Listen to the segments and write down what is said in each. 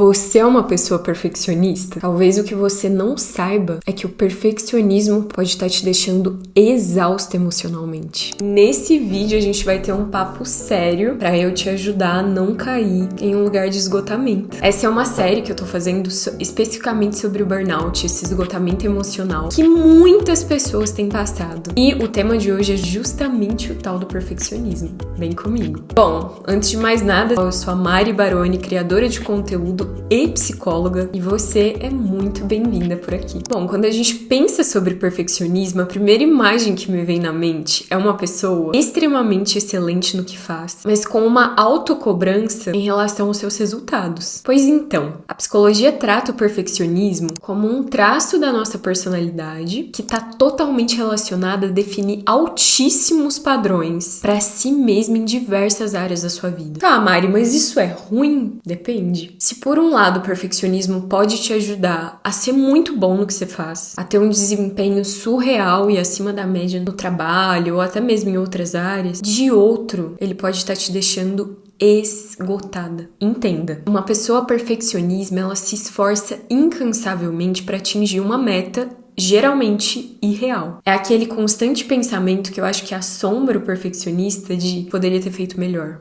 Você é uma pessoa perfeccionista? Talvez o que você não saiba é que o perfeccionismo pode estar te deixando exausta emocionalmente. Nesse vídeo a gente vai ter um papo sério para eu te ajudar a não cair em um lugar de esgotamento. Essa é uma série que eu tô fazendo especificamente sobre o burnout, esse esgotamento emocional que muitas pessoas têm passado. E o tema de hoje é justamente o tal do perfeccionismo. Vem comigo. Bom, antes de mais nada, eu sou a Mari Baroni, criadora de conteúdo e psicóloga, e você é muito bem-vinda por aqui. Bom, quando a gente pensa sobre perfeccionismo, a primeira imagem que me vem na mente é uma pessoa extremamente excelente no que faz, mas com uma autocobrança em relação aos seus resultados. Pois então, a psicologia trata o perfeccionismo como um traço da nossa personalidade que está totalmente relacionado a definir altíssimos padrões para si mesma em diversas áreas da sua vida. Tá, Mari, mas isso é ruim? Depende. Se por um lado o perfeccionismo pode te ajudar a ser muito bom no que você faz, a ter um desempenho surreal e acima da média no trabalho ou até mesmo em outras áreas, de outro, ele pode estar te deixando esgotada. Entenda, uma pessoa perfeccionista, ela se esforça incansavelmente para atingir uma meta geralmente irreal. É aquele constante pensamento que eu acho que assombra o perfeccionista de poderia ter feito melhor.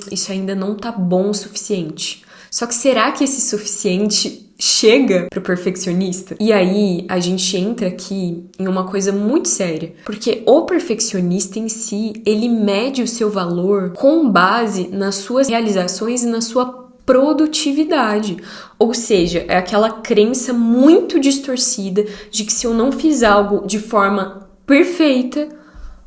Isso ainda não tá bom o suficiente. Só que será que esse suficiente chega pro perfeccionista? E aí a gente entra aqui em uma coisa muito séria, porque o perfeccionista em si, ele mede o seu valor com base nas suas realizações e na sua produtividade. Ou seja, é aquela crença muito distorcida de que se eu não fiz algo de forma perfeita,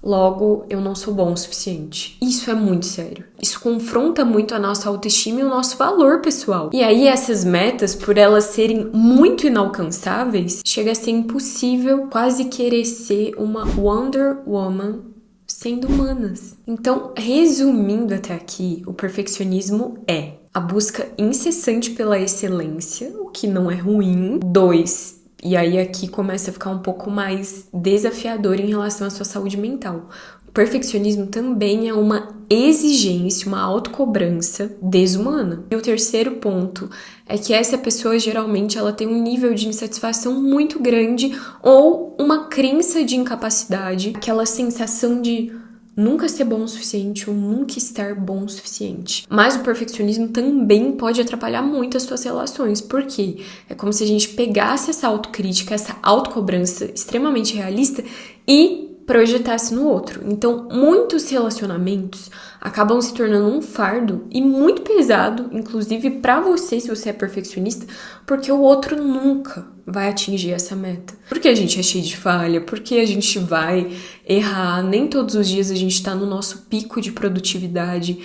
logo, eu não sou bom o suficiente. Isso é muito sério. Isso confronta muito a nossa autoestima e o nosso valor pessoal. E aí, essas metas, por elas serem muito inalcançáveis, chega a ser impossível quase querer ser uma Wonder Woman sendo humanas. Então, resumindo até aqui, o perfeccionismo é a busca incessante pela excelência, o que não é ruim. 2, e aí aqui começa a ficar um pouco mais desafiador em relação à sua saúde mental. O perfeccionismo também é uma exigência, uma autocobrança desumana. E o terceiro ponto é que essa pessoa geralmente ela tem um nível de insatisfação muito grande ou uma crença de incapacidade, aquela sensação de nunca ser bom o suficiente ou nunca estar bom o suficiente. Mas o perfeccionismo também pode atrapalhar muito as suas relações. Por quê? É como se a gente pegasse essa autocrítica, essa autocobrança extremamente realista e projetasse no outro. Então, muitos relacionamentos acabam se tornando um fardo e muito pesado, inclusive pra você, se você é perfeccionista, porque o outro nunca vai atingir essa meta. Porque a gente é cheio de falha, porque a gente vai errar, nem todos os dias a gente tá no nosso pico de produtividade.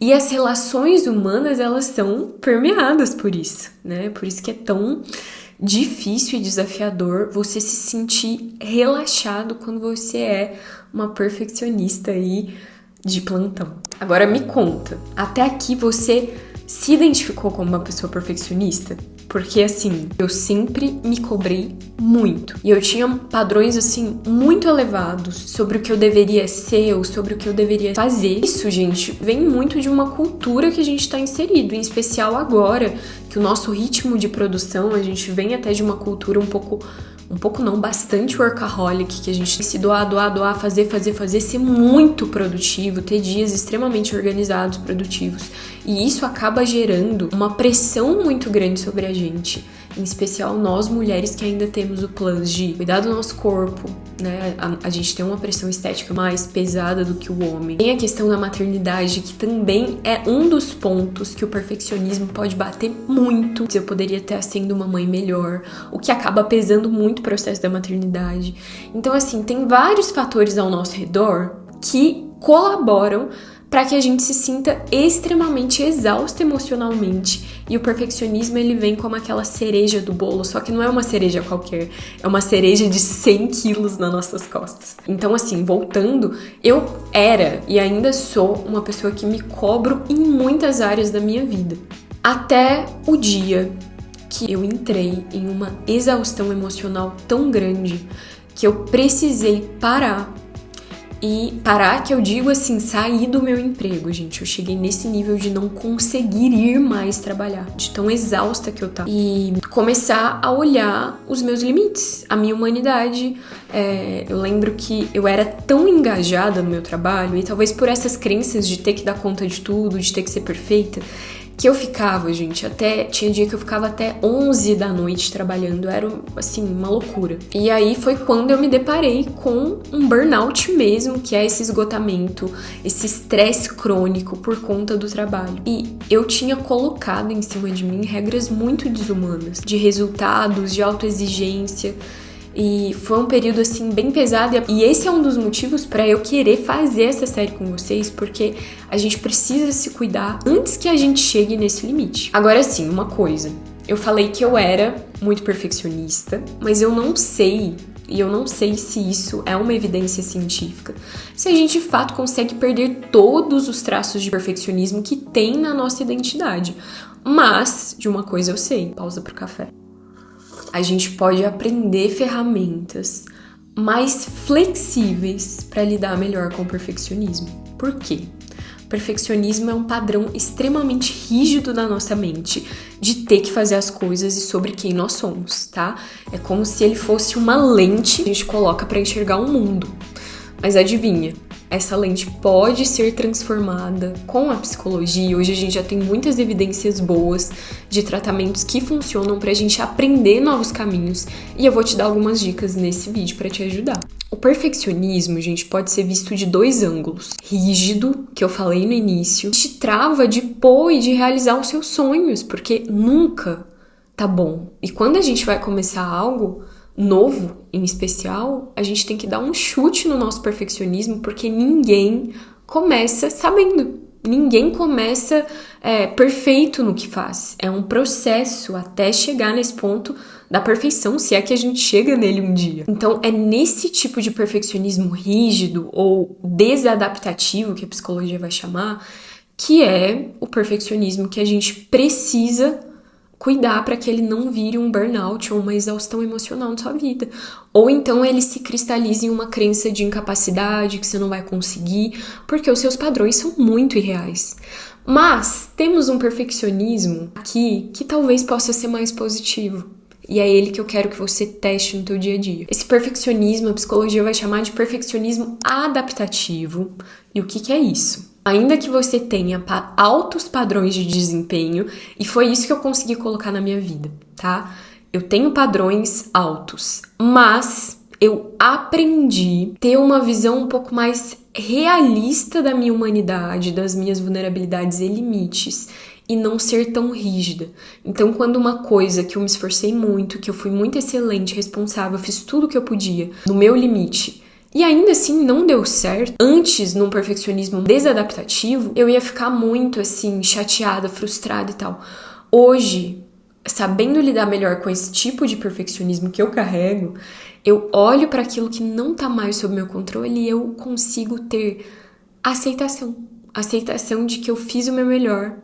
E as relações humanas, elas são permeadas por isso, né? Por isso que é tão difícil e desafiador você se sentir relaxado quando você é uma perfeccionista aí de plantão. Agora me conta, até aqui você se identificou como uma pessoa perfeccionista? Porque assim, eu sempre me cobrei muito. E eu tinha padrões assim muito elevados sobre o que eu deveria ser ou sobre o que eu deveria fazer. Isso, gente, vem muito de uma cultura que a gente está inserido, em especial agora, que o nosso ritmo de produção, a gente vem até de uma cultura bastante workaholic, que a gente tem que se doar, fazer, ser muito produtivo, ter dias extremamente organizados, produtivos. E isso acaba gerando uma pressão muito grande sobre a gente, em especial nós mulheres que ainda temos o plus de cuidar do nosso corpo, né? A gente tem uma pressão estética mais pesada do que o homem. Tem a questão da maternidade, que também é um dos pontos que o perfeccionismo pode bater muito. Eu poderia estar sendo uma mãe melhor, o que acaba pesando muito o processo da maternidade. Então, assim, tem vários fatores ao nosso redor que colaboram para que a gente se sinta extremamente exausto emocionalmente. E o perfeccionismo, ele vem como aquela cereja do bolo, só que não é uma cereja qualquer, é uma cereja de 100 quilos nas nossas costas. Então, assim, voltando, eu era e ainda sou uma pessoa que me cobro em muitas áreas da minha vida. Até o dia que eu entrei em uma exaustão emocional tão grande que eu precisei parar E parar, que eu digo assim, sair do meu emprego, gente. Eu cheguei nesse nível de não conseguir ir mais trabalhar, de tão exausta que eu tava. E começar a olhar os meus limites, a minha humanidade. Eu lembro que eu era tão engajada no meu trabalho, e talvez por essas crenças de ter que dar conta de tudo, de ter que ser perfeita, que eu ficava, gente, tinha dia que eu ficava até 11 da noite trabalhando, era, assim, uma loucura. E aí foi quando eu me deparei com um burnout mesmo, que é esse esgotamento, esse estresse crônico por conta do trabalho. E eu tinha colocado em cima de mim regras muito desumanas, de resultados, de autoexigência. E foi um período, assim, bem pesado. E esse é um dos motivos pra eu querer fazer essa série com vocês, porque a gente precisa se cuidar antes que a gente chegue nesse limite. Agora sim, uma coisa. Eu falei que eu era muito perfeccionista, mas eu não sei se isso é uma evidência científica, se a gente de fato consegue perder todos os traços de perfeccionismo que tem na nossa identidade. Mas, de uma coisa eu sei. Pausa pro café. A gente pode aprender ferramentas mais flexíveis para lidar melhor com o perfeccionismo. Por quê? O perfeccionismo é um padrão extremamente rígido da nossa mente de ter que fazer as coisas e sobre quem nós somos, tá? É como se ele fosse uma lente que a gente coloca para enxergar o mundo. Mas adivinha? Essa lente pode ser transformada com a psicologia. Hoje a gente já tem muitas evidências boas de tratamentos que funcionam pra gente aprender novos caminhos, e eu vou te dar algumas dicas nesse vídeo pra te ajudar. O perfeccionismo, gente, pode ser visto de dois ângulos. Rígido, que eu falei no início, te trava de pôr e de realizar os seus sonhos, porque nunca tá bom. E quando a gente vai começar algo novo, em especial, a gente tem que dar um chute no nosso perfeccionismo, porque ninguém começa sabendo. Ninguém começa perfeito no que faz. É um processo até chegar nesse ponto da perfeição, se é que a gente chega nele um dia. Então, é nesse tipo de perfeccionismo rígido ou desadaptativo, que a psicologia vai chamar, que é o perfeccionismo que a gente precisa cuidar para que ele não vire um burnout ou uma exaustão emocional na sua vida. Ou então ele se cristalize em uma crença de incapacidade, que você não vai conseguir, porque os seus padrões são muito irreais. Mas temos um perfeccionismo aqui que talvez possa ser mais positivo. E é ele que eu quero que você teste no teu dia a dia. Esse perfeccionismo, a psicologia vai chamar de perfeccionismo adaptativo. E o que é isso? Ainda que você tenha altos padrões de desempenho, e foi isso que eu consegui colocar na minha vida, tá? Eu tenho padrões altos, mas eu aprendi a ter uma visão um pouco mais realista da minha humanidade, das minhas vulnerabilidades e limites, e não ser tão rígida. Então, quando uma coisa que eu me esforcei muito, que eu fui muito excelente, responsável, fiz tudo o que eu podia, no meu limite, e ainda assim não deu certo, antes, num perfeccionismo desadaptativo, eu ia ficar muito, assim, chateada, frustrada e tal. Hoje, sabendo lidar melhor com esse tipo de perfeccionismo que eu carrego, eu olho para aquilo que não tá mais sob meu controle e eu consigo ter aceitação. Aceitação de que eu fiz o meu melhor,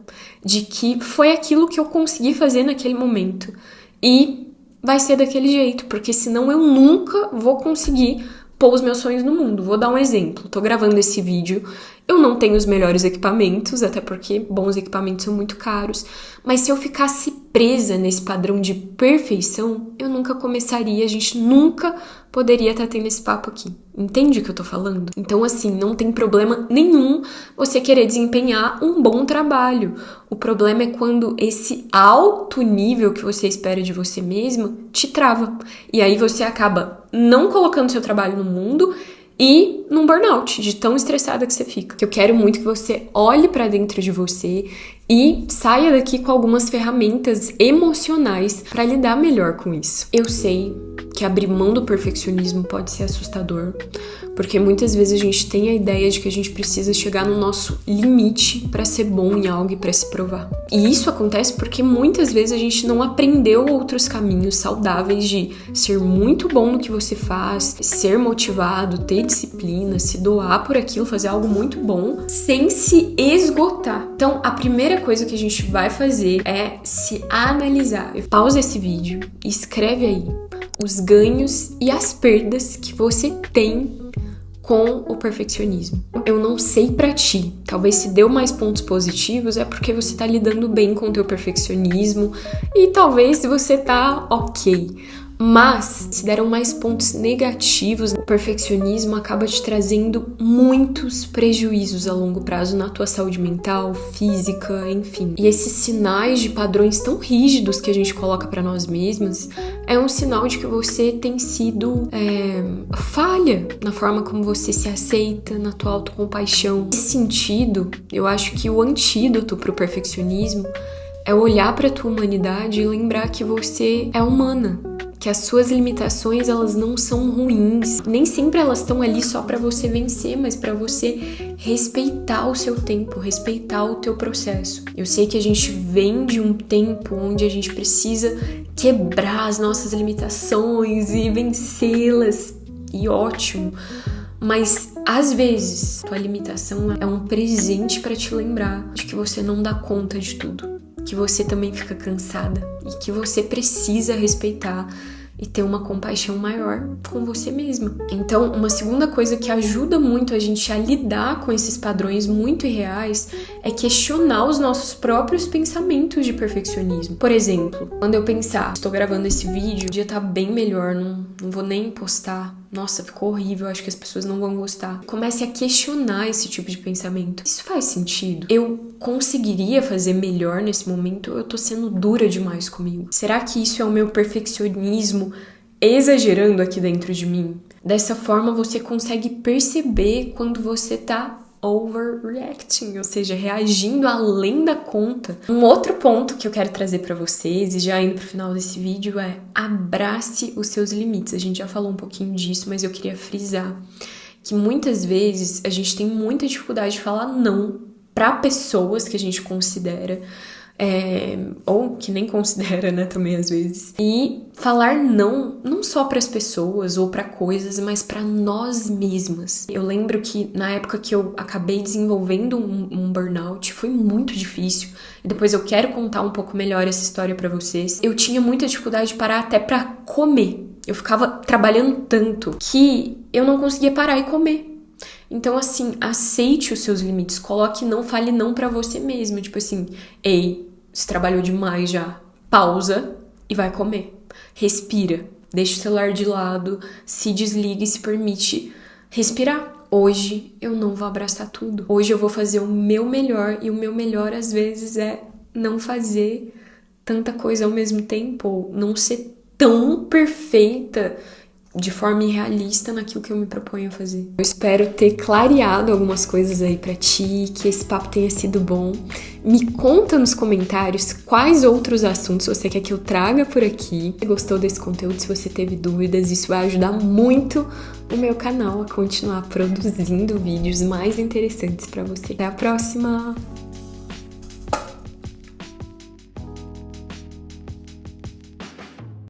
de que foi aquilo que eu consegui fazer naquele momento. E vai ser daquele jeito, porque senão eu nunca vou conseguir pôr os meus sonhos no mundo. Vou dar um exemplo. Tô gravando esse vídeo, eu não tenho os melhores equipamentos, até porque bons equipamentos são muito caros, mas se eu ficasse presa nesse padrão de perfeição, eu nunca começaria, a gente nunca poderia estar tendo esse papo aqui. Entende o que eu tô falando? Então, assim, não tem problema nenhum você querer desempenhar um bom trabalho. O problema é quando esse alto nível que você espera de você mesmo te trava. E aí você acaba não colocando seu trabalho no mundo e num burnout, de tão estressada que você fica. Eu quero muito que você olhe pra dentro de você e saia daqui com algumas ferramentas emocionais pra lidar melhor com isso. Eu sei que abrir mão do perfeccionismo pode ser assustador, porque muitas vezes a gente tem a ideia de que a gente precisa chegar no nosso limite pra ser bom em algo e pra se provar. E isso acontece porque muitas vezes a gente não aprendeu outros caminhos saudáveis de ser muito bom no que você faz, ser motivado, ter disciplina, se doar por aquilo, fazer algo muito bom, sem se esgotar. Então, a primeira coisa que a gente vai fazer é se analisar. Pausa esse vídeo e escreve aí os ganhos e as perdas que você tem com o perfeccionismo. Eu não sei pra ti, talvez se deu mais pontos positivos é porque você tá lidando bem com o teu perfeccionismo e talvez você tá ok. Mas, se deram mais pontos negativos, o perfeccionismo acaba te trazendo muitos prejuízos a longo prazo na tua saúde mental, física, enfim. E esses sinais de padrões tão rígidos que a gente coloca pra nós mesmas é um sinal de que você tem sido falha na forma como você se aceita, na tua autocompaixão. Nesse sentido, eu acho que o antídoto pro perfeccionismo é olhar pra tua humanidade e lembrar que você é humana. Que as suas limitações, elas não são ruins. Nem sempre elas estão ali só pra você vencer, mas pra você respeitar o seu tempo, respeitar o teu processo. Eu sei que a gente vem de um tempo onde a gente precisa quebrar as nossas limitações e vencê-las. E ótimo. Mas, às vezes, tua limitação é um presente pra te lembrar de que você não dá conta de tudo. Que você também fica cansada e que você precisa respeitar e ter uma compaixão maior com você mesma. Então, uma segunda coisa que ajuda muito a gente a lidar com esses padrões muito irreais é questionar os nossos próprios pensamentos de perfeccionismo. Por exemplo, quando eu pensar, estou gravando esse vídeo, o dia tá bem melhor, não vou nem postar. Nossa, ficou horrível, acho que as pessoas não vão gostar. Comece a questionar esse tipo de pensamento. Isso faz sentido? Eu conseguiria fazer melhor nesse momento ou eu tô sendo dura demais comigo? Será que isso é o meu perfeccionismo exagerando aqui dentro de mim? Dessa forma você consegue perceber quando você tá overreacting, ou seja, reagindo além da conta. Um outro ponto que eu quero trazer pra vocês, e já indo pro final desse vídeo, é abrace os seus limites. A gente já falou um pouquinho disso, mas eu queria frisar que muitas vezes a gente tem muita dificuldade de falar não pra pessoas que a gente considera, ou que nem considera, né, também às vezes. E falar não só para as pessoas ou para coisas, mas para nós mesmas. Eu lembro que na época que eu acabei desenvolvendo um burnout, foi muito difícil. E depois eu quero contar um pouco melhor essa história para vocês. Eu tinha muita dificuldade de parar até para comer. Eu ficava trabalhando tanto que eu não conseguia parar e comer. Então, assim, aceite os seus limites. Coloque não, fale não pra você mesmo. Tipo assim, ei, você trabalhou demais já. Pausa e vai comer. Respira. Deixa o celular de lado. Se desliga e se permite respirar. Hoje eu não vou abraçar tudo. Hoje eu vou fazer o meu melhor. E o meu melhor, às vezes, é não fazer tanta coisa ao mesmo tempo. Ou não ser tão perfeita de forma irrealista naquilo que eu me proponho a fazer. Eu espero ter clareado algumas coisas aí pra ti, que esse papo tenha sido bom. Me conta nos comentários quais outros assuntos você quer que eu traga por aqui. Se gostou desse conteúdo, se você teve dúvidas, isso vai ajudar muito o meu canal a continuar produzindo vídeos mais interessantes pra você. Até a próxima!